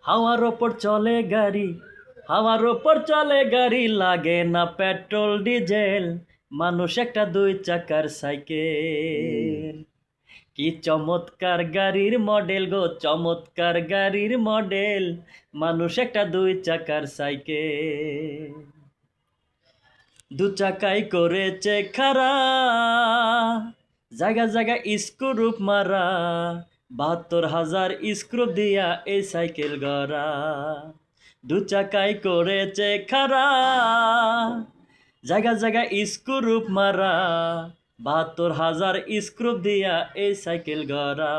হাওয়ার ওপর চলে গাড়ি, হাওয়ার ওপর চলে গাড়ি, লাগে না পেট্রোল ডিজেল, মানুষ একটা দুই চাকার সাইকেল। কি চমৎকার গাড়ির মডেল গো, চমৎকার গাড়ির মডেল, মানুষ একটা দুই চাকার সাইকেল। দু চাকায় করেছে খাড়া, জায়গা জায়গা স্ক্রুপ মারা, ৭২,০০০ স্ক্রুপ দিয়া এই সাইকেল গড়া। দু চাকায় করেছে খাড়া, জায়গা জায়গা স্ক্রুপ মারা, ৭২,০০০ স্ক্রুপ দিয়া এই সাইকেল গড়া।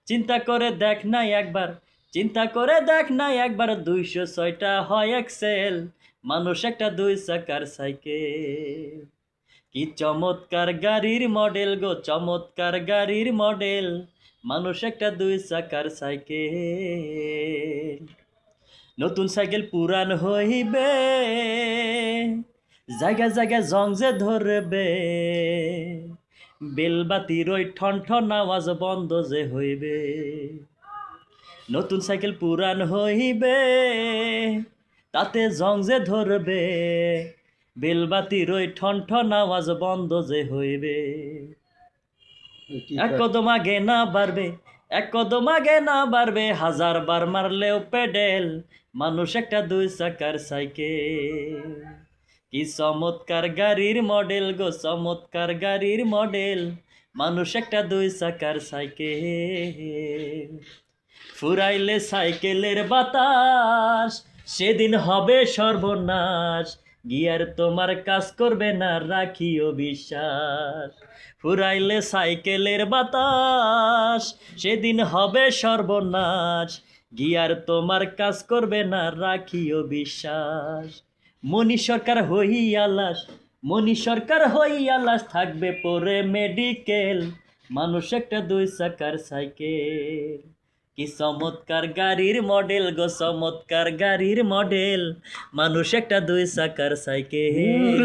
চিন্তা করে দেখ নাই একবার, চিন্তা করে দেখ নাই একবার, ২০৬টা হয় এক্সেল, মানুষ একটা দুই চাকার সাইকেল। কি চমৎকার গাড়ির মডেল গো, চমৎকার গাড়ির মডেল, মানুষ একটা দুই চাকার সাইকেল। নতুন সাইকেল পুরান হইবে, জায়গা জায়গা জং যে ধরবে, বেলবাতির ওই ঠন ঠন আওয়াজ বন্ধ যে হইবে। নতুন সাইকেল পুরান হইবে, তাতে জং যে ধরবে, বেলবাতির ওই ঠন ঠন আওয়াজ বন্ধ যে হইবে। এক কদম আগে না বাড়বে, এক কদম আগে না বাড়বে, ১০০০ বার মারলেও পেডেল, মানুষ একটা দুই চাকার সাইকেল। কি চমৎকার গাড়ির মডেল গো, চমৎকার গাড়ির মডেল, মানুষ একটা দুই চাকার সাইকেল। ফুরাইলে সাইকেলের বাতাস, সেদিন হবে সর্বনাশ, গিয়ার তোমার কাজ করবে না, রাখিও বিশ্বাস। ফুরাইলে সাইকেলের বাতাস, সেদিন হবে সর্বনাশ, গিয়ার তোমার কাজ করবে না, রাখিও বিশ্বাস। মনি সরকার হইয়া লাশ, মনি সরকার হইয়া লাশ, থাকবে পরে মেডিকেল, মানুষ একটা দুই চাকার সাইকেল। কি চমৎকার গাড়ির মডেল গো, চমৎকার গাড়ির মডেল, মানুষ একটা দুই চাকার সাইকেল।